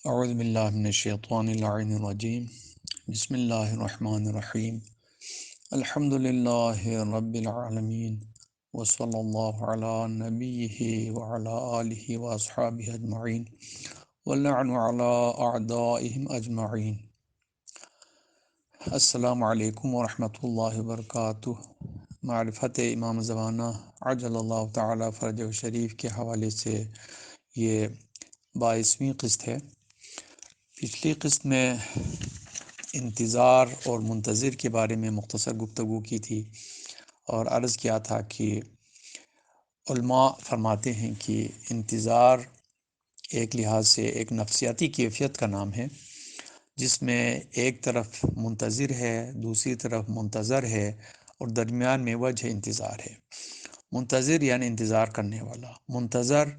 اعوذ باللہ من الشیطان اللعین الرجیم بسم اللہ الرحمن الرحیم الحمد للہ رب العالمین وصلی اللہ علی نبیہ وعلی آلہ واصحابہ اجمعین واللعن علی اعدائہم اجمعین۔ السلام علیکم ورحمۃ اللہ وبرکاتہ۔ معرفت امام زمانہ عجل اللہ تعالی فرجہ شریف کے حوالے سے یہ 22ویں قسط ہے۔ پچھلی قسط میں انتظار اور منتظر کے بارے میں مختصر گفتگو کی تھی اور عرض کیا تھا کہ علماء فرماتے ہیں کہ انتظار ایک لحاظ سے ایک نفسیاتی کیفیت کا نام ہے، جس میں ایک طرف منتظر ہے، دوسری طرف منتظر ہے اور درمیان میں وجہ انتظار ہے۔ منتظر یعنی انتظار کرنے والا، منتظر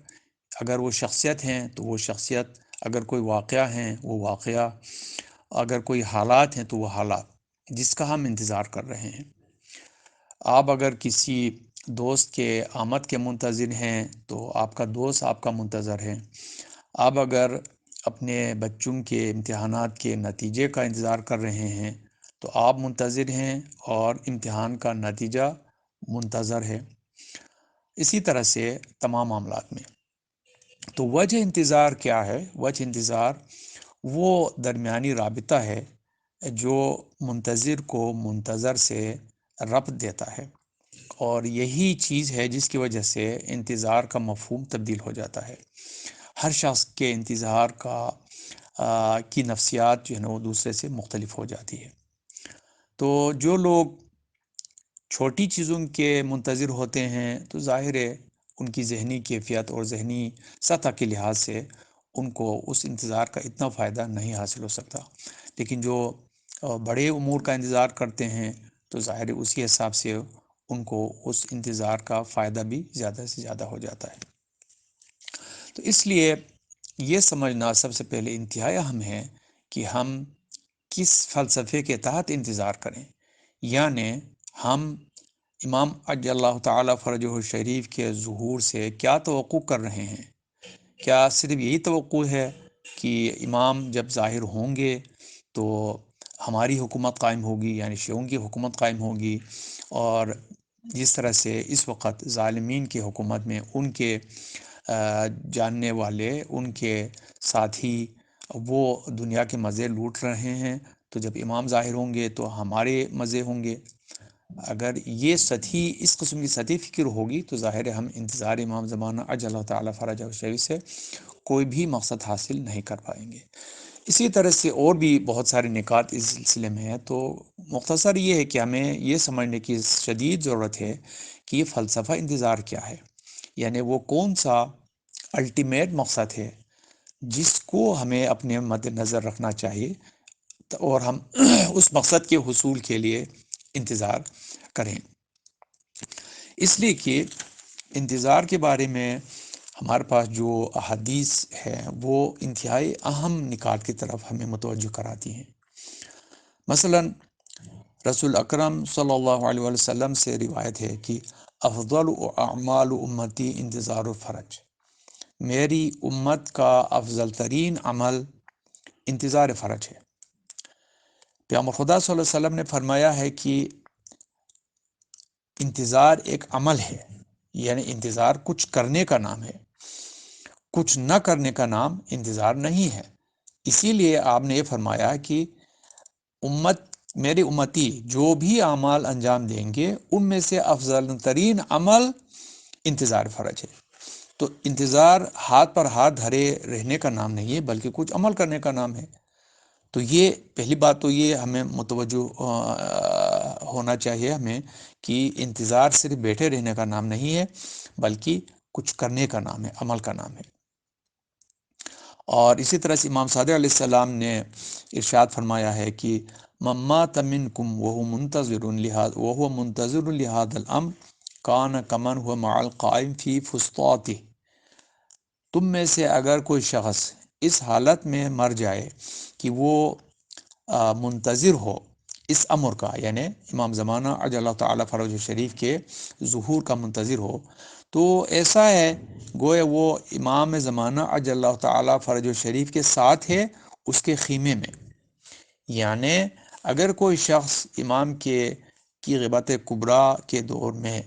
اگر وہ شخصیت ہیں تو وہ شخصیت، اگر کوئی واقعہ ہیں وہ واقعہ، اگر کوئی حالات ہیں تو وہ حالات جس کا ہم انتظار کر رہے ہیں۔ آپ اگر کسی دوست کے آمد کے منتظر ہیں تو آپ کا دوست آپ کا منتظر ہے۔ آپ اگر اپنے بچوں کے امتحانات کے نتیجے کا انتظار کر رہے ہیں تو آپ منتظر ہیں اور امتحان کا نتیجہ منتظر ہے۔ اسی طرح سے تمام معاملات میں۔ تو وجہ انتظار کیا ہے؟ وجہ انتظار وہ درمیانی رابطہ ہے جو منتظر کو منتظر سے ربط دیتا ہے، اور یہی چیز ہے جس کی وجہ سے انتظار کا مفہوم تبدیل ہو جاتا ہے۔ ہر شخص کے انتظار کی نفسیات جو ہے نا وہ دوسرے سے مختلف ہو جاتی ہے۔ تو جو لوگ چھوٹی چیزوں کے منتظر ہوتے ہیں تو ظاہر ہے ان کی ذہنی کیفیت اور ذہنی سطح کے لحاظ سے ان کو اس انتظار کا اتنا فائدہ نہیں حاصل ہو سکتا، لیکن جو بڑے امور کا انتظار کرتے ہیں تو ظاہر ہے اسی حساب سے ان کو اس انتظار کا فائدہ بھی زیادہ سے زیادہ ہو جاتا ہے۔ تو اس لیے یہ سمجھنا سب سے پہلے انتہائی اہم ہے کہ ہم کس فلسفے کے تحت انتظار کریں، یعنی ہم امام عجل اللہ تعالی فرجہ شریف کے ظہور سے کیا توقع کر رہے ہیں؟ کیا صرف یہی توقع ہے کہ امام جب ظاہر ہوں گے تو ہماری حکومت قائم ہوگی، یعنی شیعوں کی حکومت قائم ہوگی، اور جس طرح سے اس وقت ظالمین کی حکومت میں ان کے جاننے والے، ان کے ساتھی وہ دنیا کے مزے لوٹ رہے ہیں، تو جب امام ظاہر ہوں گے تو ہمارے مزے ہوں گے؟ اگر یہ اس قسم کی سطحی فکر ہوگی تو ظاہر ہے ہم انتظار امام زمانہ عجل اللہ تعالی فرجہ شریف سے کوئی بھی مقصد حاصل نہیں کر پائیں گے۔ اسی طرح سے اور بھی بہت سارے نکات اس سلسلے میں ہیں، تو مختصر یہ ہے کہ ہمیں یہ سمجھنے کی شدید ضرورت ہے کہ یہ فلسفہ انتظار کیا ہے، یعنی وہ کون سا الٹیمیٹ مقصد ہے جس کو ہمیں اپنے مد نظر رکھنا چاہیے اور ہم اس مقصد کے حصول کے لیے انتظار کریں۔ اس لیے کہ انتظار کے بارے میں ہمارے پاس جو احادیث ہے وہ انتہائی اہم نکات کی طرف ہمیں متوجہ کراتی ہیں۔ مثلا رسول اکرم صلی اللہ علیہ وسلم سے روایت ہے کہ افضل اعمال امتی انتظار الفرج، میری امت کا افضل ترین عمل انتظار فرج ہے۔ پیغمبر خدا صلی اللہ علیہ وسلم نے فرمایا ہے کہ انتظار ایک عمل ہے، یعنی انتظار کچھ کرنے کا نام ہے، کچھ نہ کرنے کا نام انتظار نہیں ہے۔ اسی لیے آپ نے یہ فرمایا کہ میرے امتی جو بھی اعمال انجام دیں گے ان میں سے افضل ترین عمل انتظار فرج ہے۔ تو انتظار ہاتھ پر ہاتھ دھرے رہنے کا نام نہیں ہے بلکہ کچھ عمل کرنے کا نام ہے۔ تو یہ پہلی بات تو یہ ہمیں متوجہ ہونا چاہیے ہمیں کہ انتظار صرف بیٹھے رہنے کا نام نہیں ہے بلکہ کچھ کرنے کا نام ہے، عمل کا نام ہے۔ اور اسی طرح سے امام صادق علیہ السلام نے ارشاد فرمایا ہے کہ من مات منکم وهو منتظر لهذا الامر کان کمن هو مع القائم فی فسطاته، تم میں سے اگر کوئی شخص اس حالت میں مر جائے کہ وہ منتظر ہو اس امر کا، یعنی امام زمانہ عجل اللہ تعالی فرجہ شریف کے ظہور کا منتظر ہو، تو ایسا ہے گویا وہ امام زمانہ عجل اللہ تعالیٰ فرج و شریف کے ساتھ ہے اس کے خیمے میں. یعنی اگر کوئی شخص امام کی غیبت کبریٰ کے دور میں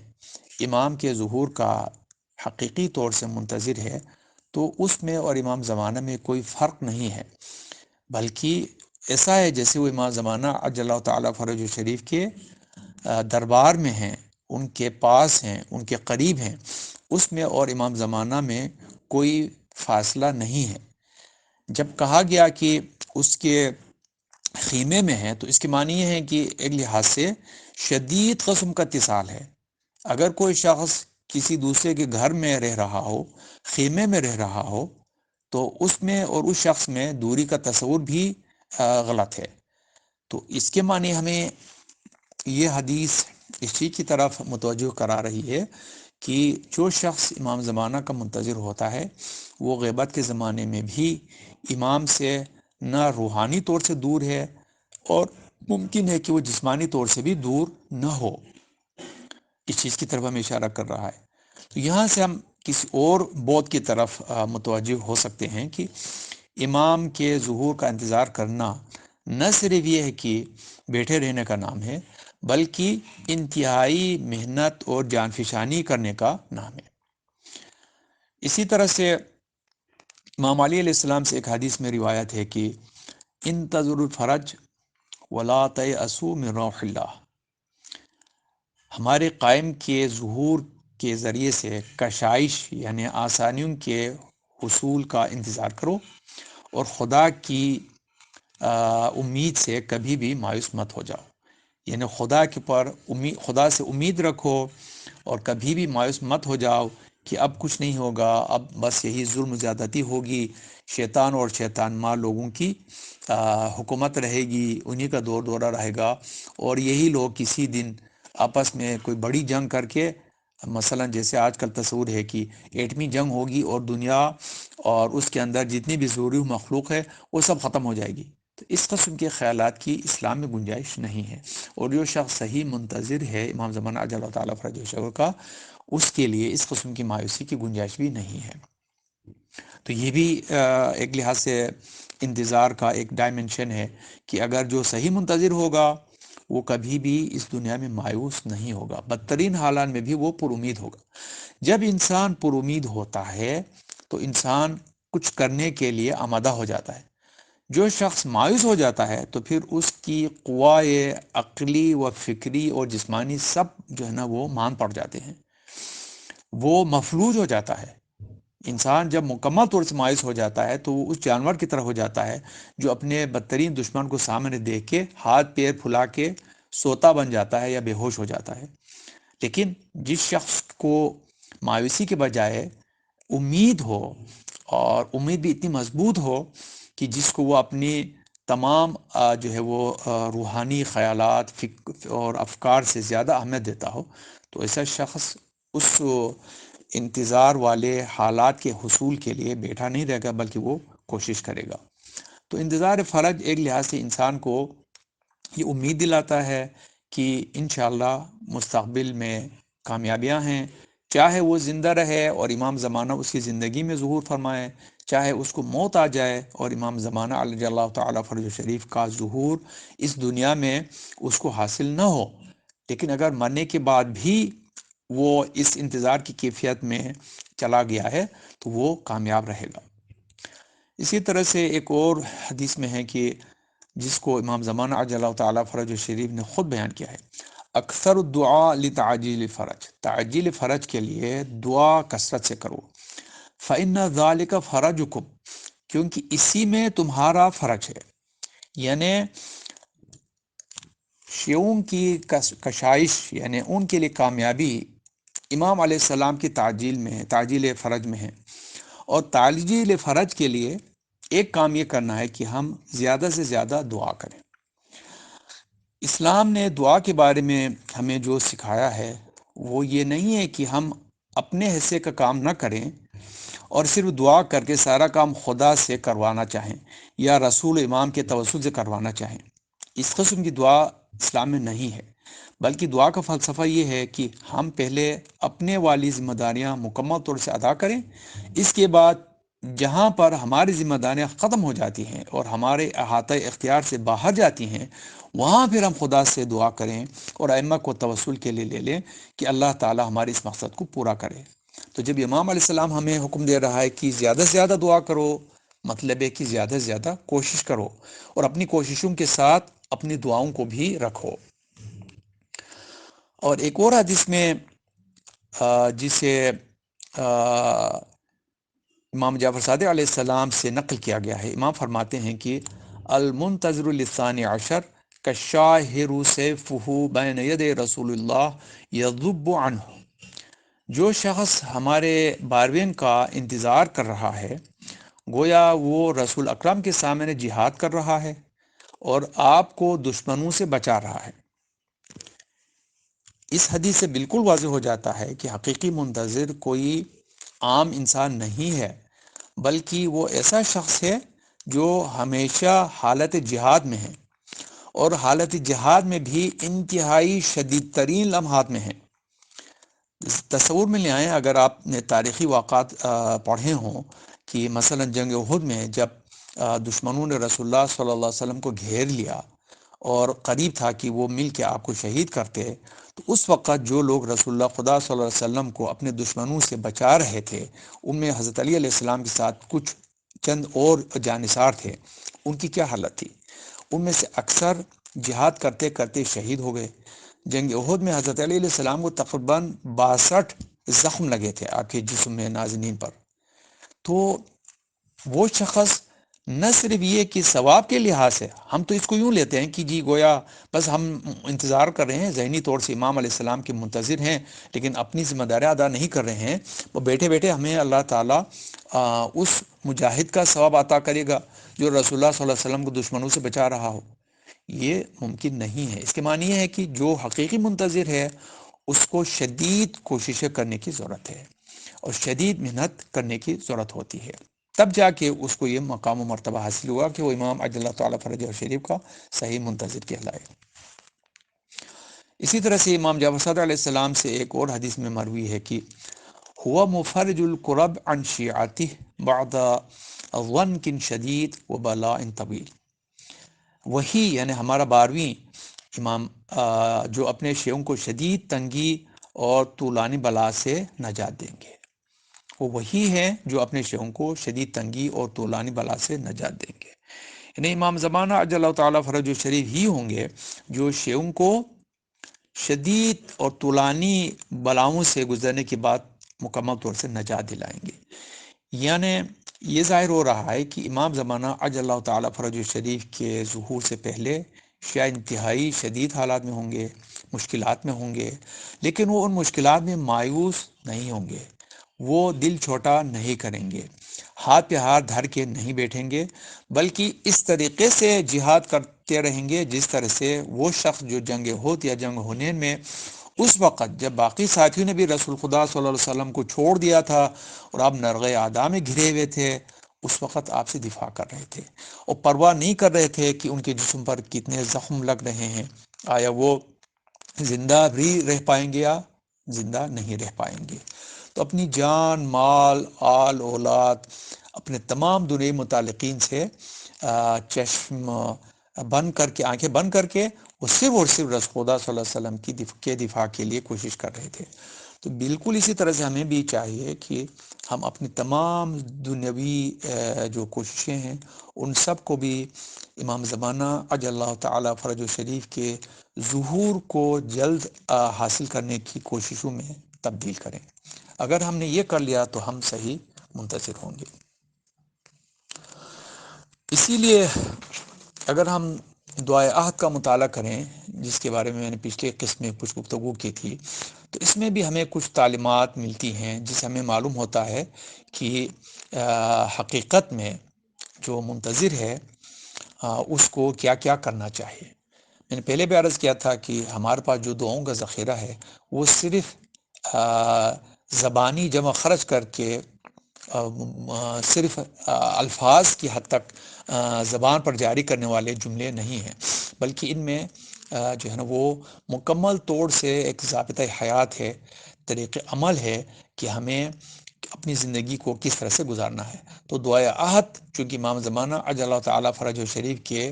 امام کے ظہور کا حقیقی طور سے منتظر ہے تو اس میں اور امام زمانہ میں کوئی فرق نہیں ہے، بلکہ ایسا ہے جیسے وہ امام زمانہ عجل اللہ تعالیٰ فرج و شریف کے دربار میں ہیں، ان کے پاس ہیں، ان کے قریب ہیں. اس میں اور امام زمانہ میں کوئی فاصلہ نہیں ہے. جب کہا گیا کہ اس کے خیمے میں ہے تو اس کے معنی یہ ہے کہ ایک لحاظ سے شدید قسم کا اتصال ہے. اگر کوئی شخص کسی دوسرے کے گھر میں رہ رہا ہو، خیمے میں رہ رہا ہو، تو اس میں اور اس شخص میں دوری کا تصور بھی غلط ہے. تو اس کے معنی ہمیں یہ حدیث اس چیز کی طرف متوجہ کرا رہی ہے کہ جو شخص امام زمانہ کا منتظر ہوتا ہے وہ غیبت کے زمانے میں بھی امام سے نہ روحانی طور سے دور ہے اور ممکن ہے کہ وہ جسمانی طور سے بھی دور نہ ہو. اس چیز کی طرف ہمیں اشارہ کر رہا ہے. تو یہاں سے ہم کسی اور بعد کی طرف متوجہ ہو سکتے ہیں کہ امام کے ظہور کا انتظار کرنا نہ صرف یہ ہے کہ بیٹھے رہنے کا نام ہے، بلکہ انتہائی محنت اور جان فشانی کرنے کا نام ہے. اسی طرح سے امام علی علیہ السلام سے ایک حدیث میں روایت ہے کہ انتظروا الفرج ولا تیأسوا من روح اللہ. ہمارے قائم کے ظہور کے ذریعے سے کشائش یعنی آسانیوں کے حصول کا انتظار کرو اور خدا کی امید سے کبھی بھی مایوس مت ہو جاؤ. یعنی خدا سے امید رکھو اور کبھی بھی مایوس مت ہو جاؤ کہ اب کچھ نہیں ہوگا، اب بس یہی ظلم زیادتی ہوگی، شیطان اور شیطان ماں لوگوں کی حکومت رہے گی، انہی کا دور دورہ رہے گا، اور یہی لوگ کسی دن آپس میں کوئی بڑی جنگ کر کے، مثلا جیسے آج کل تصور ہے کہ ایٹمی جنگ ہوگی اور دنیا اور اس کے اندر جتنی بھی ضروری مخلوق ہے وہ سب ختم ہو جائے گی. تو اس قسم کے خیالات کی اسلام میں گنجائش نہیں ہے. اور جو شخص صحیح منتظر ہے امام زمانہ عجل اللہ تعالیٰ فرج و کا، اس کے لیے اس قسم کی مایوسی کی گنجائش بھی نہیں ہے. تو یہ بھی ایک لحاظ سے انتظار کا ایک ڈائمنشن ہے کہ اگر جو صحیح منتظر ہوگا وہ کبھی بھی اس دنیا میں مایوس نہیں ہوگا، بدترین حالات میں بھی وہ پر امید ہوگا. جب انسان پر امید ہوتا ہے تو انسان کچھ کرنے کے لیے آمادہ ہو جاتا ہے. جو شخص مایوس ہو جاتا ہے تو پھر اس کی قوائے عقلی و فکری اور جسمانی سب جو ہے نا وہ مان پڑ جاتے ہیں، وہ مفلوج ہو جاتا ہے. انسان جب مکمل طور سے مایوس ہو جاتا ہے تو وہ اس جانور کی طرح ہو جاتا ہے جو اپنے بدترین دشمن کو سامنے دیکھ کے ہاتھ پیر پھلا کے سوتا بن جاتا ہے یا بے ہوش ہو جاتا ہے. لیکن جس شخص کو مایوسی کے بجائے امید ہو، اور امید بھی اتنی مضبوط ہو کہ جس کو وہ اپنی تمام جو ہے وہ روحانی خیالات اور افکار سے زیادہ اہمیت دیتا ہو، تو ایسا شخص اس انتظار والے حالات کے حصول کے لیے بیٹھا نہیں رہے گا بلکہ وہ کوشش کرے گا. تو انتظار فرج ایک لحاظ سے انسان کو یہ امید دلاتا ہے کہ انشاءاللہ مستقبل میں کامیابیاں ہیں، چاہے وہ زندہ رہے اور امام زمانہ اس کی زندگی میں ظہور فرمائے، چاہے اس کو موت آ جائے اور امام زمانہ علیہ اللہ تعالیٰ فرج شریف کا ظہور اس دنیا میں اس کو حاصل نہ ہو. لیکن اگر مرنے کے بعد بھی وہ اس انتظار کی کیفیت میں چلا گیا ہے تو وہ کامیاب رہے گا. اسی طرح سے ایک اور حدیث میں ہے کہ جس کو امام زمانہ عجل اللہ تعالیٰ فرج شریف نے خود بیان کیا ہے، اکثر الدعاء لتعجیل فرج، تعجیل فرج کے لیے دعا کثرت سے کرو، فإن ذلك فرجکم، کیونکہ اسی میں تمہارا فرج ہے. یعنی شیعوں کی کشائش یعنی ان کے لیے کامیابی امام علیہ السلام کی تعجیل میں ہے، تعجیل فرج میں ہے. اور تعجیل فرج کے لیے ایک کام یہ کرنا ہے کہ ہم زیادہ سے زیادہ دعا کریں. اسلام نے دعا کے بارے میں ہمیں جو سکھایا ہے وہ یہ نہیں ہے کہ ہم اپنے حصے کا کام نہ کریں اور صرف دعا کر کے سارا کام خدا سے کروانا چاہیں یا رسول امام کے توسل سے کروانا چاہیں. اس قسم کی دعا اسلام میں نہیں ہے. بلکہ دعا کا فلسفہ یہ ہے کہ ہم پہلے اپنے والی ذمہ داریاں مکمل طور سے ادا کریں، اس کے بعد جہاں پر ہماری ذمہ داریاں ختم ہو جاتی ہیں اور ہمارے احاطہ اختیار سے باہر جاتی ہیں، وہاں پھر ہم خدا سے دعا کریں اور ائمہ کو توسل کے لیے لے لیں کہ اللہ تعالی ہمارے اس مقصد کو پورا کرے۔ تو جب امام علیہ السلام ہمیں حکم دے رہا ہے کہ زیادہ سے زیادہ دعا کرو، مطلب ہے کہ زیادہ سے زیادہ کوشش کرو اور اپنی کوششوں کے ساتھ اپنی دعاؤں کو بھی رکھو۔ اور ایک اور حدیث میں جسے امام جعفر صادق علیہ السلام سے نقل کیا گیا ہے، امام فرماتے ہیں کہ المنتظر للثانی عشر کالشاہر سیفہ بین ید رسول اللہ یذب عنہ، جو شخص ہمارے 12ویں کا انتظار کر رہا ہے گویا وہ رسول اکرم کے سامنے جہاد کر رہا ہے اور آپ کو دشمنوں سے بچا رہا ہے۔ اس حدیث سے بالکل واضح ہو جاتا ہے کہ حقیقی منتظر کوئی عام انسان نہیں ہے، بلکہ وہ ایسا شخص ہے جو ہمیشہ حالت جہاد میں ہے اور حالت جہاد میں بھی انتہائی شدید ترین لمحات میں ہے۔ تصور میں لے آئیں، اگر آپ نے تاریخی واقعات پڑھے ہوں کہ مثلا جنگ احد میں جب دشمنوں نے رسول اللہ صلی اللہ علیہ وسلم کو گھیر لیا اور قریب تھا کہ وہ مل کے آپ کو شہید کرتے، تو اس وقت جو لوگ رسول اللہ خدا صلی اللہ علیہ وسلم کو اپنے دشمنوں سے بچا رہے تھے، ان میں حضرت علی علیہ السلام کے ساتھ کچھ چند اور جانثار تھے، ان کی کیا حالت تھی؟ ان میں سے اکثر جہاد کرتے کرتے شہید ہو گئے۔ جنگ احد میں حضرت علی علیہ السلام کو تقریباً 62 زخم لگے تھے آپ کے جسم میں، نازنین پر۔ تو وہ شخص نہ صرف یہ کہ ثواب کے لحاظ سے ہم تو اس کو یوں لیتے ہیں کہ جی گویا بس ہم انتظار کر رہے ہیں، ذہنی طور سے امام علیہ السلام کے منتظر ہیں لیکن اپنی ذمہ داریاں ادا نہیں کر رہے ہیں، وہ بیٹھے بیٹھے ہمیں اللہ تعالیٰ اس مجاہد کا ثواب عطا کرے گا جو رسول اللہ صلی اللہ علیہ وسلم کو دشمنوں سے بچا رہا ہو۔ یہ ممکن نہیں ہے۔ اس کے معنی یہ ہے کہ جو حقیقی منتظر ہے اس کو شدید کوششیں کرنے کی ضرورت ہے اور شدید محنت کرنے کی ضرورت ہوتی ہے، تب جا کے اس کو یہ مقام و مرتبہ حاصل ہوا کہ وہ امام عجل اللہ تعالیٰ فرجہ شریف کا صحیح منتظر کہلائے۔ اسی طرح سے امام جعفر صادق علیہ السلام سے ایک اور حدیث میں مروی ہے کہ ہوا مفرج القرب عن شیعتہ بعد ضنک شدید و بلاء طویل، وہی یعنی ہمارا 12ویں امام جو اپنے شیعوں کو شدید تنگی اور طولانی بلا سے نجات دیں گے، وہ وہی ہیں جو اپنے شیعوں کو شدید تنگی اور طولانی بلا سے نجات دیں گے۔ یعنی امام زمانہ عجل اللہ تعالیٰ فرج الشریف ہی ہوں گے جو شیعوں کو شدید اور طولانی بلاؤں سے گزرنے کے بعد مکمل طور سے نجات دلائیں گے۔ یعنی یہ ظاہر ہو رہا ہے کہ امام زمانہ عجل اللہ تعالیٰ فرج الشریف کے ظہور سے پہلے شیعہ انتہائی شدید حالات میں ہوں گے، مشکلات میں ہوں گے، لیکن وہ ان مشکلات میں مایوس نہیں ہوں گے، وہ دل چھوٹا نہیں کریں گے، ہاتھ پہ ہاتھ دھر کے نہیں بیٹھیں گے، بلکہ اس طریقے سے جہاد کرتے رہیں گے جس طرح سے وہ شخص جو جنگ احد یا جنگ حنین میں اس وقت جب باقی ساتھیوں نے بھی رسول خدا صلی اللہ علیہ وسلم کو چھوڑ دیا تھا اور آپ نرغ اعداء میں گھرے ہوئے تھے، اس وقت آپ سے دفاع کر رہے تھے اور پرواہ نہیں کر رہے تھے کہ ان کے جسم پر کتنے زخم لگ رہے ہیں، آیا وہ زندہ بھی رہ پائیں گے یا زندہ نہیں رہ پائیں گے۔ تو اپنی جان، مال، آل، اولاد، اپنے تمام دنیا متعلقین سے چشم بند کر کے، آنکھیں بند کر کے وہ صرف اور صرف رسول خدا صلی اللہ علیہ وسلم کے دفاع کے لیے کوشش کر رہے تھے۔ تو بالکل اسی طرح سے ہمیں بھی چاہیے کہ ہم اپنی تمام دنیاوی جو کوششیں ہیں ان سب کو بھی امام زمانہ عجل اللہ تعالیٰ فرج الشریف کے ظہور کو جلد حاصل کرنے کی کوششوں میں تبدیل کریں۔ اگر ہم نے یہ کر لیا تو ہم صحیح منتظر ہوں گے۔ اسی لیے اگر ہم دعائے عہد کا مطالعہ کریں، جس کے بارے میں نے پچھلے قسط میں کچھ گفتگو کی تھی، تو اس میں بھی ہمیں کچھ تعلیمات ملتی ہیں جس سے ہمیں معلوم ہوتا ہے کہ حقیقت میں جو منتظر ہے اس کو کیا کیا کرنا چاہیے۔ میں نے پہلے بھی عرض کیا تھا کہ ہمارے پاس جو دعاؤں کا ذخیرہ ہے وہ صرف زبانی جمع خرچ کر کے صرف الفاظ کی حد تک زبان پر جاری کرنے والے جملے نہیں ہیں، بلکہ ان میں جو ہے نا وہ مکمل طور سے ایک ضابطہ حیات ہے، طریق عمل ہے کہ ہمیں اپنی زندگی کو کس طرح سے گزارنا ہے۔ تو دعائے عہد چونکہ امام زمانہ عجل اللہ تعالیٰ فرج و شریف کے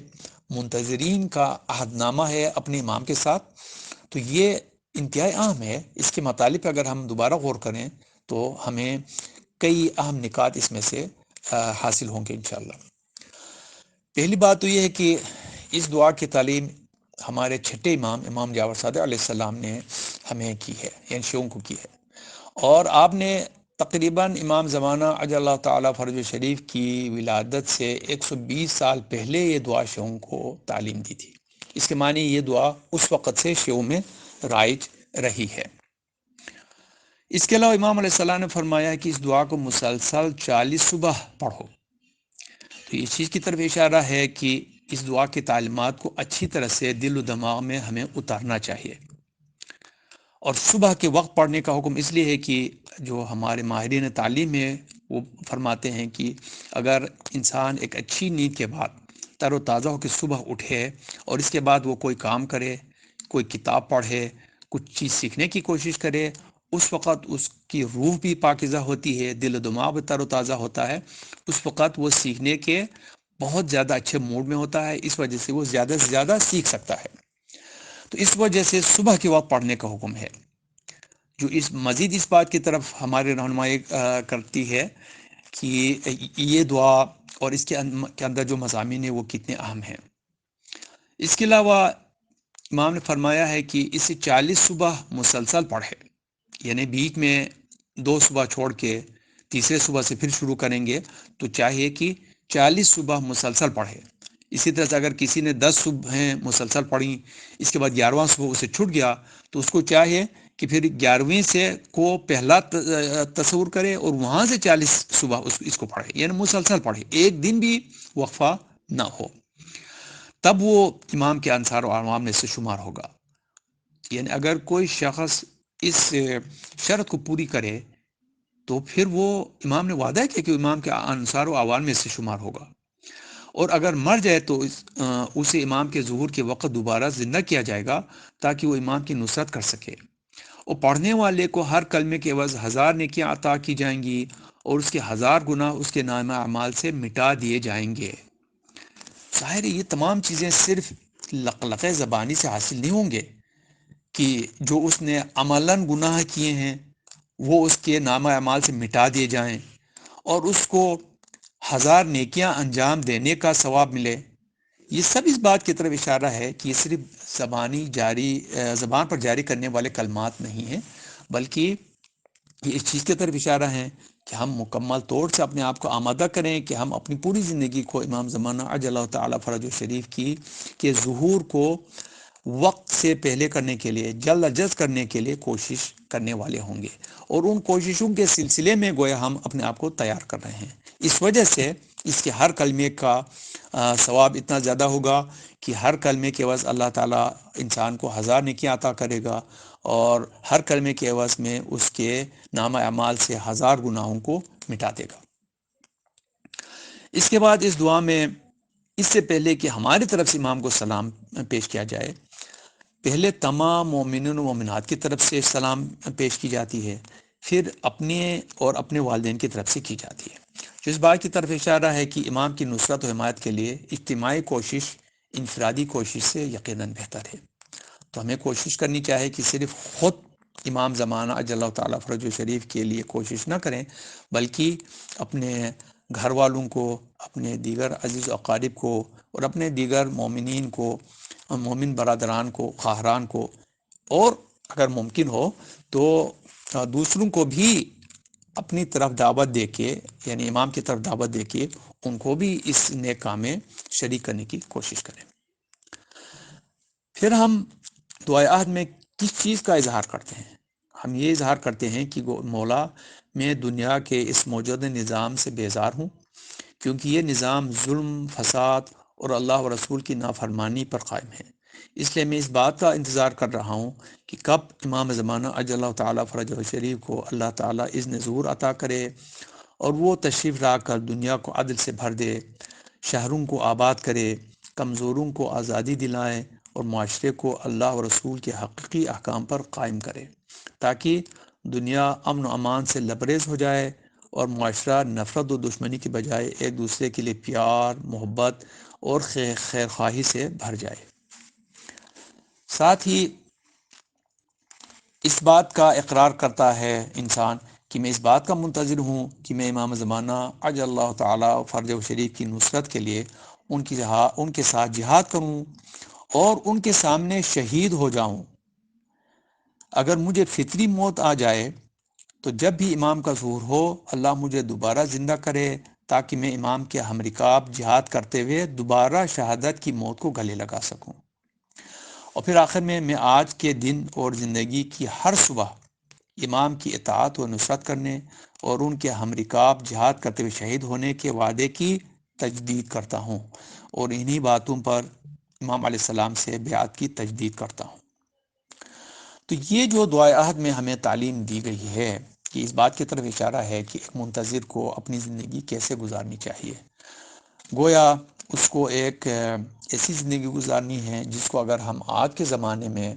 منتظرین کا عہد نامہ ہے اپنے امام کے ساتھ، تو یہ انتہائی اہم ہے۔ اس کے مطالب پہ اگر ہم دوبارہ غور کریں تو ہمیں کئی اہم نکات اس میں سے حاصل ہوں گے انشاءاللہ۔ پہلی بات تو یہ ہے کہ اس دعا کی تعلیم ہمارے چھٹے امام جعفر صادق علیہ السلام نے ہمیں کی ہے، یعنی شیعوں کو کی ہے، اور آپ نے تقریباً امام زمانہ عجل اللہ تعالیٰ فرج شریف کی ولادت سے 120 سال پہلے یہ دعا شیعوں کو تعلیم دی تھی۔ اس کے معنی یہ دعا اس وقت سے شیعوں میں رائج رہی ہے۔ اس کے علاوہ امام علیہ السلام نے فرمایا کہ اس دعا کو مسلسل 40 صبح پڑھو، تو اس چیز کی طرف اشارہ ہے کہ اس دعا کی تعلیمات کو اچھی طرح سے دل و دماغ میں ہمیں اتارنا چاہیے۔ اور صبح کے وقت پڑھنے کا حکم اس لیے ہے کہ جو ہمارے ماہرین تعلیم ہے وہ فرماتے ہیں کہ اگر انسان ایک اچھی نیند کے بعد تر و تازہ ہو کے صبح اٹھے اور اس کے بعد وہ کوئی کام کرے، کوئی کتاب پڑھے، کچھ چیز سیکھنے کی کوشش کرے، اس وقت اس کی روح بھی پاکیزہ ہوتی ہے، دل و دماغ بھی تر و تازہ ہوتا ہے، اس وقت وہ سیکھنے کے بہت زیادہ اچھے موڈ میں ہوتا ہے، اس وجہ سے وہ زیادہ سے زیادہ سیکھ سکتا ہے۔ تو اس وجہ سے صبح کے وقت پڑھنے کا حکم ہے، جو اس مزید اس بات کی طرف ہمارے رہنمائی کرتی ہے کہ یہ دعا اور اس کے اندر جو مضامین ہیں وہ کتنے اہم ہیں۔ اس کے علاوہ امام نے فرمایا ہے کہ اسے 40 صبح مسلسل پڑھے، یعنی بیچ میں 2 صبح چھوڑ کے تیسرے صبح سے پھر شروع کریں گے تو چاہیے کہ 40 صبح مسلسل پڑھے۔ اسی طرح سے اگر کسی نے 10 صبحیں مسلسل پڑھیں، اس کے بعد 11واں صبح اسے چھوٹ گیا تو اس کو چاہیے کہ پھر 11ویں سے کو پہلا تصور کرے اور وہاں سے 40 صبح اس کو پڑھے، یعنی مسلسل پڑھے، ایک دن بھی وقفہ نہ ہو، تب وہ امام کے انصار و اعوام میں سے شمار ہوگا۔ یعنی اگر کوئی شخص اس شرط کو پوری کرے تو پھر وہ امام نے وعدہ کیا کہ امام کے انصار و اعوان میں سے شمار ہوگا، اور اگر مر جائے تو اسے امام کے ظہور کے وقت دوبارہ زندہ کیا جائے گا تاکہ وہ امام کی نصرت کر سکے، اور پڑھنے والے کو ہر کلمے کے عوض 1000 نیکیاں عطا کی جائیں گی اور اس کے 1000 گناہ اس کے نامہ اعمال سے مٹا دیے جائیں گے۔ ظاہر ہے یہ تمام چیزیں صرف لقلقہ زبانی سے حاصل نہیں ہوں گے کہ جو اس نے عملاً گناہ کیے ہیں وہ اس کے نامہ اعمال سے مٹا دیے جائیں اور اس کو 1000 نیکیاں انجام دینے کا ثواب ملے۔ یہ سب اس بات کی طرف اشارہ ہے کہ یہ صرف زبان پر جاری کرنے والے کلمات نہیں ہیں، بلکہ یہ اس چیز کی طرف اشارہ ہے کہ ہم مکمل طور سے اپنے آپ کو آمادہ کریں کہ ہم اپنی پوری زندگی کو امام زمانہ عجل اللہ تعالیٰ فرج شریف کی کے ظہور کو وقت سے پہلے کرنے کے لیے، جلد از جلد کرنے کے لیے کوشش کرنے والے ہوں گے، اور ان کوششوں کے سلسلے میں گویا ہم اپنے آپ کو تیار کر رہے ہیں۔ اس وجہ سے اس کے ہر کلمے کا ثواب اتنا زیادہ ہوگا کہ ہر کلمے کے عوض اللہ تعالیٰ انسان کو 1000 نیکیاں عطا کرے گا، اور ہر کلمے کے عوض میں اس کے نامہ اعمال سے 1000 گناہوں کو مٹا دے گا۔ اس کے بعد اس دعا میں اس سے پہلے کہ ہماری طرف سے امام کو سلام پیش کیا جائے، پہلے تمام مومنین و مومنات کی طرف سے سلام پیش کی جاتی ہے، پھر اپنے اور اپنے والدین کی طرف سے کی جاتی ہے، جو اس بات کی طرف اشارہ ہے کہ امام کی نصرت و حمایت کے لیے اجتماعی کوشش انفرادی کوشش سے یقیناً بہتر ہے۔ تو ہمیں کوشش کرنی چاہے کہ صرف خود امام زمانہ اجل اللہ تعالیٰ فرج شریف کے لیے کوشش نہ کریں، بلکہ اپنے گھر والوں کو، اپنے دیگر عزیز و اقارب کو، اور اپنے دیگر مومنین کو، مومن برادران کو، خواہران کو، اور اگر ممکن ہو تو دوسروں کو بھی اپنی طرف دعوت دے کے، یعنی امام کی طرف دعوت دے کے ان کو بھی اس نیک کام میں شریک کرنے کی کوشش کریں۔ پھر ہم دعائے عہد میں کس چیز کا اظہار کرتے ہیں؟ ہم یہ اظہار کرتے ہیں کہ مولا میں دنیا کے اس موجودہ نظام سے بیزار ہوں، کیونکہ یہ نظام ظلم، فساد اور اللہ و رسول کی نافرمانی پر قائم ہے، اس لیے میں اس بات کا انتظار کر رہا ہوں کہ کب امام زمانہ اجل اللہ تعالیٰ فرج شریف کو اللہ تعالیٰ اذن ظہور عطا کرے اور وہ تشریف لا کر دنیا کو عدل سے بھر دے، شہروں کو آباد کرے، کمزوروں کو آزادی دلائے اور معاشرے کو اللہ و رسول کے حقیقی احکام پر قائم کرے، تاکہ دنیا امن و امان سے لبریز ہو جائے اور معاشرہ نفرت و دشمنی کے بجائے ایک دوسرے کے لیے پیار، محبت اور خیر خواہی سے بھر جائے۔ ساتھ ہی اس بات کا اقرار کرتا ہے انسان کہ میں اس بات کا منتظر ہوں کہ میں امام زمانہ عجل اللہ تعالیٰ فرج و شریف کی نصرت کے لیے ان کے ساتھ جہاد کروں اور ان کے سامنے شہید ہو جاؤں۔ اگر مجھے فطری موت آ جائے تو جب بھی امام کا ظہور ہو، اللہ مجھے دوبارہ زندہ کرے تاکہ میں امام کے ہم رکاب جہاد کرتے ہوئے دوبارہ شہادت کی موت کو گلے لگا سکوں۔ اور پھر آخر میں آج کے دن اور زندگی کی ہر صبح امام کی اطاعت و نصرت کرنے اور ان کے ہم رکاب جہاد کرتے ہوئے شہید ہونے کے وعدے کی تجدید کرتا ہوں، اور انہی باتوں پر امام علیہ السلام سے بیعت کی تجدید کرتا ہوں۔ تو یہ جو دعائے عہد میں ہمیں تعلیم دی گئی ہے کہ اس بات کی طرف اشارہ ہے کہ ایک منتظر کو اپنی زندگی کیسے گزارنی چاہیے۔ گویا اس کو ایک ایسی زندگی گزارنی ہے جس کو اگر ہم آج کے زمانے میں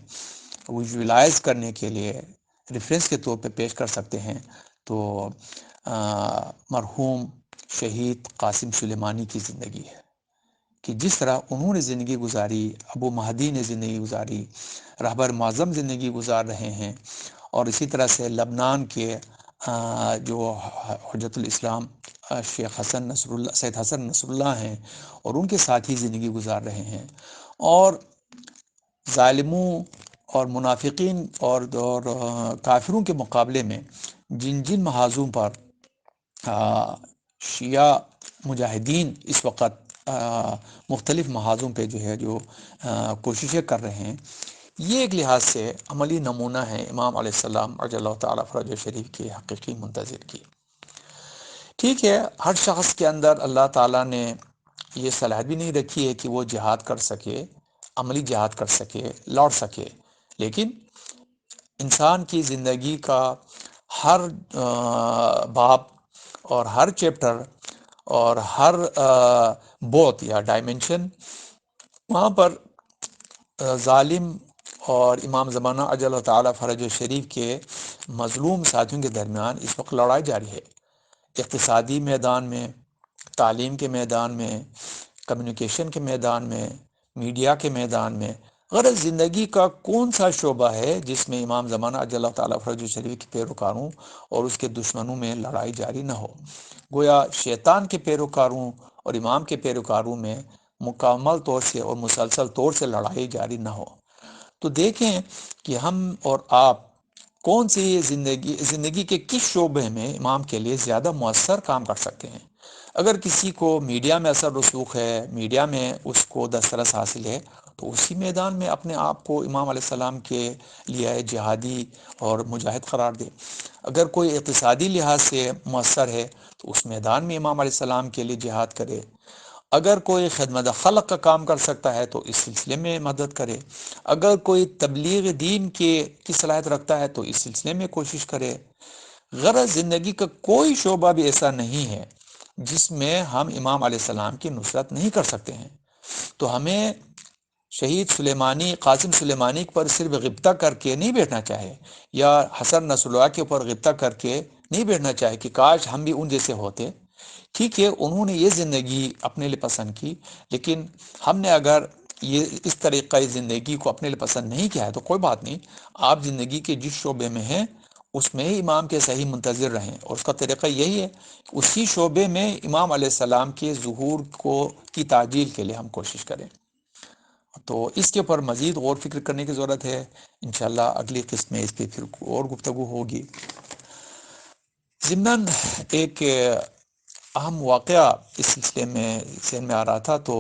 ویژولائز کرنے کے لیے ریفرنس کے طور پہ پیش کر سکتے ہیں تو مرحوم شہید قاسم سلیمانی کی زندگی ہے، کہ جس طرح انہوں نے زندگی گزاری، ابو مہدی نے زندگی گزاری، رہبر معظم زندگی گزار رہے ہیں، اور اسی طرح سے لبنان کے جو حجت الاسلام شیخ حسن نصر اللہ، سید حسن نصر اللہ ہیں، اور ان کے ساتھ ہی زندگی گزار رہے ہیں، اور ظالموں اور منافقین اور کافروں کے مقابلے میں جن محاذوں پر شیعہ مجاہدین اس وقت مختلف محاذوں پہ جو کوششیں کر رہے ہیں، یہ ایک لحاظ سے عملی نمونہ ہے امام علیہ السلام عجل اللہ تعالیٰ فرج شریف کے حقیقی منتظر کی۔ ٹھیک ہے، ہر شخص کے اندر اللہ تعالیٰ نے یہ صلاحیت بھی نہیں رکھی ہے کہ وہ جہاد کر سکے، عملی جہاد کر سکے، لڑ سکے، لیکن انسان کی زندگی کا ہر باب اور ہر چیپٹر اور ہر بوت یا ڈائمنشن، وہاں پر ظالم اور امام زمانہ عجل اللہ تعالیٰ فرج شریف کے مظلوم ساتھیوں کے درمیان اس وقت لڑائی جاری ہے، اقتصادی میدان میں، تعلیم کے میدان میں، کمیونیکیشن کے میدان میں، میڈیا کے میدان میں۔ غرض زندگی کا کون سا شعبہ ہے جس میں امام زمانہ عجل اللہ تعالیٰ فرج شریف کے پیروکاروں اور اس کے دشمنوں میں لڑائی جاری نہ ہو؟ گویا شیطان کے پیروکاروں اور امام کے پیروکاروں میں مکمل طور سے اور مسلسل طور سے لڑائی جاری نہ ہو۔ تو دیکھیں کہ ہم اور آپ کون سی زندگی کے کس شعبے میں امام کے لیے زیادہ مؤثر کام کر سکتے ہیں۔ اگر کسی کو میڈیا میں اثر رسوخ ہے، میڈیا میں اس کو دسترس حاصل ہے، تو اسی میدان میں اپنے آپ کو امام علیہ السلام کے لیے جہادی اور مجاہد قرار دے۔ اگر کوئی اقتصادی لحاظ سے مؤثر ہے تو اس میدان میں امام علیہ السلام کے لیے جہاد کرے۔ اگر کوئی خدمت خلق کا کام کر سکتا ہے تو اس سلسلے میں مدد کرے۔ اگر کوئی تبلیغ دین کی صلاحیت رکھتا ہے تو اس سلسلے میں کوشش کرے۔ غرض زندگی کا کوئی شعبہ بھی ایسا نہیں ہے جس میں ہم امام علیہ السلام کی نصرت نہیں کر سکتے ہیں۔ تو ہمیں شہید سلیمانی، قاسم سلیمانی پر صرف غبطہ کر کے نہیں بیٹھنا چاہے، یا حسن نصر اللہ کے اوپر غبطہ کر کے نہیں بیٹھنا چاہے کہ کاش ہم بھی ان جیسے ہوتے۔ ٹھیک ہے، انہوں نے یہ زندگی اپنے لیے پسند کی، لیکن ہم نے اگر یہ اس طریقہ زندگی کو اپنے لیے پسند نہیں کیا ہے تو کوئی بات نہیں، آپ زندگی کے جس شعبے میں ہیں اس میں ہی امام کے صحیح منتظر رہیں، اور اس کا طریقہ یہی ہے اسی شعبے میں امام علیہ السلام کے ظہور کی تعجیل کے لیے ہم کوشش کریں۔ تو اس کے اوپر مزید غور فکر کرنے کی ضرورت ہے، انشاءاللہ اگلی قسط میں اس پہ پھر اور گفتگو ہوگی۔ ضمناً ایک اہم واقعہ اس سلسلے میں ذہن میں آ رہا تھا، تو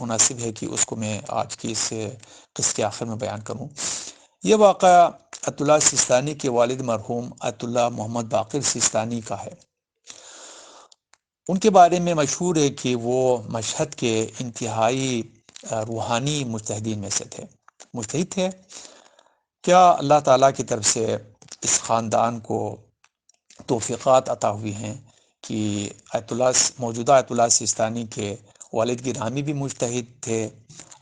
مناسب ہے کہ اس کو میں آج کی اس قسط کے آخر میں بیان کروں۔ یہ واقعہ آیت اللہ سیستانی کے والد مرحوم آیت اللہ محمد باقر سیستانی کا ہے۔ ان کے بارے میں مشہور ہے کہ وہ مشہد کے انتہائی روحانی مجتہدین میں سے تھے، مجتہد تھے۔ کیا اللہ تعالیٰ کی طرف سے اس خاندان کو توفیقات عطا ہوئی ہیں کہ موجودہ آیت اللہ سیستانی کے والد گرامی بھی مجتہد تھے،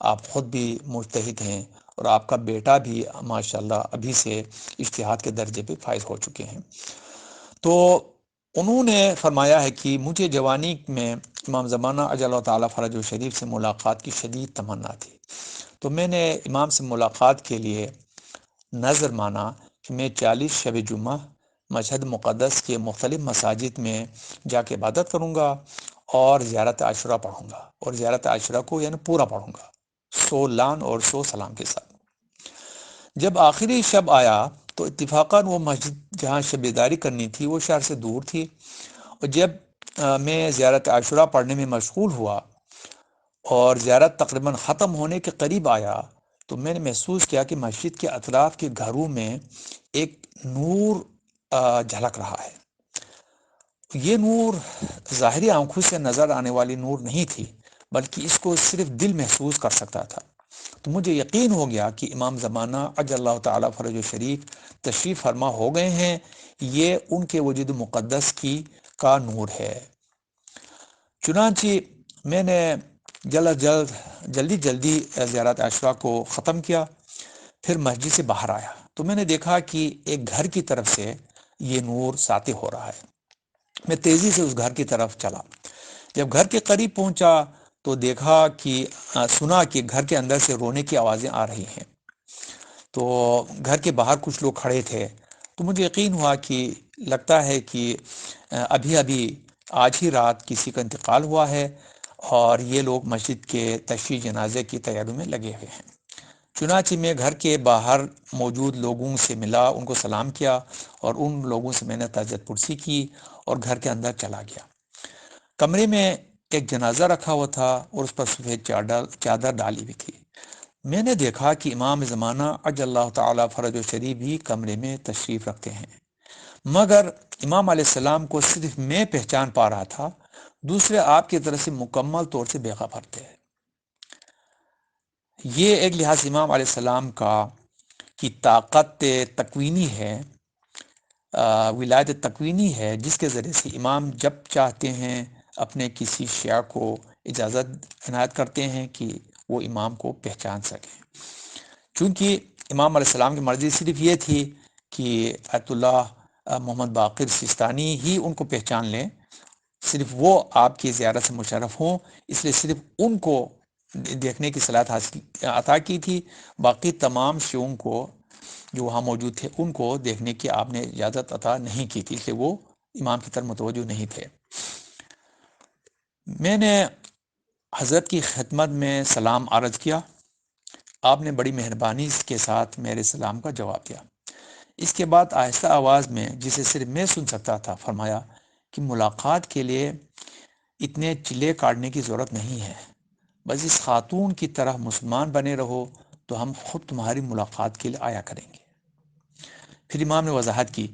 آپ خود بھی مجتہد ہیں، اور آپ کا بیٹا بھی ماشاءاللہ ابھی سے اجتہاد کے درجے پہ فائز ہو چکے ہیں۔ تو انہوں نے فرمایا ہے کہ مجھے جوانی میں امام زمانہ اجل اللہ تعالیٰ فرجہ شریف سے ملاقات کی شدید تمنا تھی، تو میں نے امام سے ملاقات کے لیے نظر مانا کہ میں 40 شب جمعہ مشہد مقدس کے مختلف مساجد میں جا کے عبادت کروں گا اور زیارت عاشورہ پڑھوں گا، اور زیارت عاشورہ کو یعنی پورا پڑھوں گا 100 لعن اور 100 سلام کے ساتھ۔ جب آخری شب آیا تو اتفاقاً وہ مسجد جہاں شب بیداری کرنی تھی وہ شہر سے دور تھی، اور جب میں زیارت عاشورہ پڑھنے میں مشغول ہوا اور زیارت تقریباً ختم ہونے کے قریب آیا تو میں نے محسوس کیا کہ مسجد کے اطراف کے گھروں میں ایک نور جھلک رہا ہے۔ یہ نور ظاہری آنکھوں سے نظر آنے والی نور نہیں تھی، بلکہ اس کو صرف دل محسوس کر سکتا تھا۔ تو مجھے یقین ہو گیا کہ امام زمانہ عجل اللہ تعالیٰ فرج شریف تشریف فرما ہو گئے ہیں، یہ ان کے وجود مقدس کی کا نور ہے۔ چنانچہ میں نے جلدی زیارت عاشورہ کو ختم کیا، پھر مسجد سے باہر آیا تو میں نے دیکھا کہ ایک گھر کی طرف سے یہ نور ساطع ہو رہا ہے۔ میں تیزی سے اس گھر کی طرف چلا، جب گھر کے قریب پہنچا تو سنا کہ گھر کے اندر سے رونے کی آوازیں آ رہی ہیں، تو گھر کے باہر کچھ لوگ کھڑے تھے، تو مجھے یقین ہوا کہ لگتا ہے کہ ابھی آج ہی رات کسی کا انتقال ہوا ہے اور یہ لوگ مسجد کے تشییع جنازے کی تیاری میں لگے ہوئے ہیں۔ چنانچہ میں گھر کے باہر موجود لوگوں سے ملا، ان کو سلام کیا، اور ان لوگوں سے میں نے تعزیت پرسی کی اور گھر کے اندر چلا گیا۔ کمرے میں ایک جنازہ رکھا ہوا تھا اور اس پر سفید چادر ڈالی ہوئی تھی۔ میں نے دیکھا کہ امام زمانہ عجل اللہ تعالیٰ فرج شریف بھی کمرے میں تشریف رکھتے ہیں، مگر امام علیہ السلام کو صرف میں پہچان پا رہا تھا، دوسرے آپ کی طرف سے مکمل طور سے بے خبر تھے۔ یہ ایک لحاظ امام علیہ السلام کی طاقت تکوینی ہے، ولایت تکوینی ہے، جس کے ذریعے سے امام جب چاہتے ہیں اپنے کسی شیعہ کو اجازت عنایت کرتے ہیں کہ وہ امام کو پہچان سکیں۔ چونکہ امام علیہ السلام کی مرضی صرف یہ تھی کہ آیت اللہ محمد باقر سیستانی ہی ان کو پہچان لیں، صرف وہ آپ کی زیارت سے مشرف ہوں، اس لیے صرف ان کو دیکھنے کی صلاحیت حاصل عطا کی تھی، باقی تمام شیعوں کو جو وہاں موجود تھے ان کو دیکھنے کی آپ نے اجازت عطا نہیں کی تھی، اس لیے وہ امام کی طرف متوجہ نہیں تھے۔ میں نے حضرت کی خدمت میں سلام عرض کیا، آپ نے بڑی مہربانی کے ساتھ میرے سلام کا جواب دیا۔ اس کے بعد آہستہ آواز میں، جسے صرف میں سن سکتا تھا، فرمایا کہ ملاقات کے لیے اتنے چلے کاٹنے کی ضرورت نہیں ہے، بس اس خاتون کی طرح مسلمان بنے رہو تو ہم خود تمہاری ملاقات کے لیے آیا کریں گے۔ پھر امام نے وضاحت کی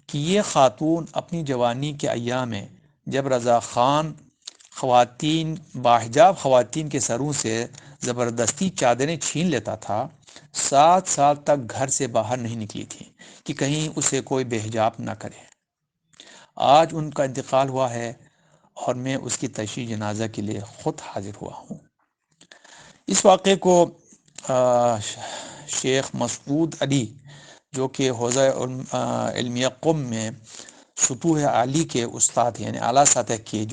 کہ یہ خاتون اپنی جوانی کے ایام میں جب رضا خان باحجاب خواتین کے سروں سے زبردستی چادریں چھین لیتا تھا، 7 سال تک گھر سے باہر نہیں نکلی تھی کہ کہیں اسے کوئی بے حجاب نہ کرے۔ آج ان کا انتقال ہوا ہے اور میں اس کی تشییع جنازہ کے لیے خود حاضر ہوا ہوں۔ اس واقعے کو شیخ مسعود علی، جو کہ حوزہ علمیہ قم میں سطوح عالی کے استاد ہیں، یعنی اعلیٰ سطح کی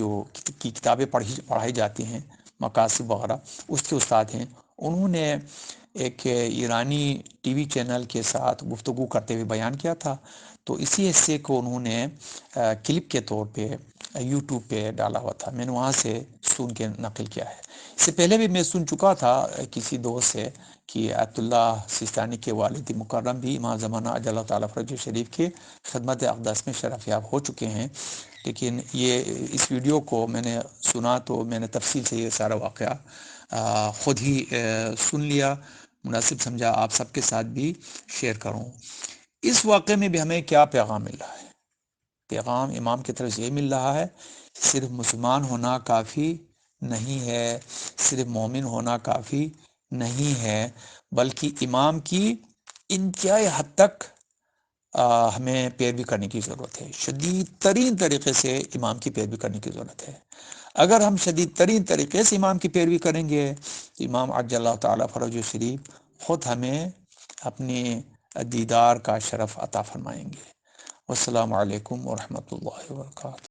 کتابیں پڑھائی جاتی ہیں، مقاصد وغیرہ، اس کے استاد ہیں، انہوں نے ایک ایرانی ٹی وی چینل کے ساتھ گفتگو کرتے ہوئے بیان کیا تھا، تو اسی حصے کو انہوں نے کلپ کے طور پہ یوٹیوب پہ ڈالا ہوا تھا، میں نے وہاں سے سن کے نقل کیا ہے۔ اس سے پہلے بھی میں سن چکا تھا کسی دوست سے کہ آیت اللہ سیستانی کے والد مکرم بھی امام زمانہ عجل اللہ تعالیٰ فرج شریف کے خدمت اقدس میں شرف یاب ہو چکے ہیں، لیکن اس ویڈیو کو میں نے سنا تو میں نے تفصیل سے یہ سارا واقعہ خود ہی سن لیا، مناسب سمجھا آپ سب کے ساتھ بھی شیئر کروں۔ اس واقعے میں بھی ہمیں کیا پیغام مل رہا ہے؟ پیغام امام کی طرف سے یہ مل رہا ہے، صرف مسلمان ہونا کافی نہیں ہے، صرف مومن ہونا کافی نہیں ہے، بلکہ امام کی انتہائی حد تک ہمیں پیروی کرنے کی ضرورت ہے، شدید ترین طریقے سے امام کی پیروی کرنے کی ضرورت ہے۔ اگر ہم شدید ترین طریقے سے امام کی پیروی کریں گے تو امام عجل اللہ تعالیٰ فرج شریف خود ہمیں اپنے دیدار کا شرف عطا فرمائیں گے۔ والسلام علیکم ورحمۃ اللہ وبرکاتہ۔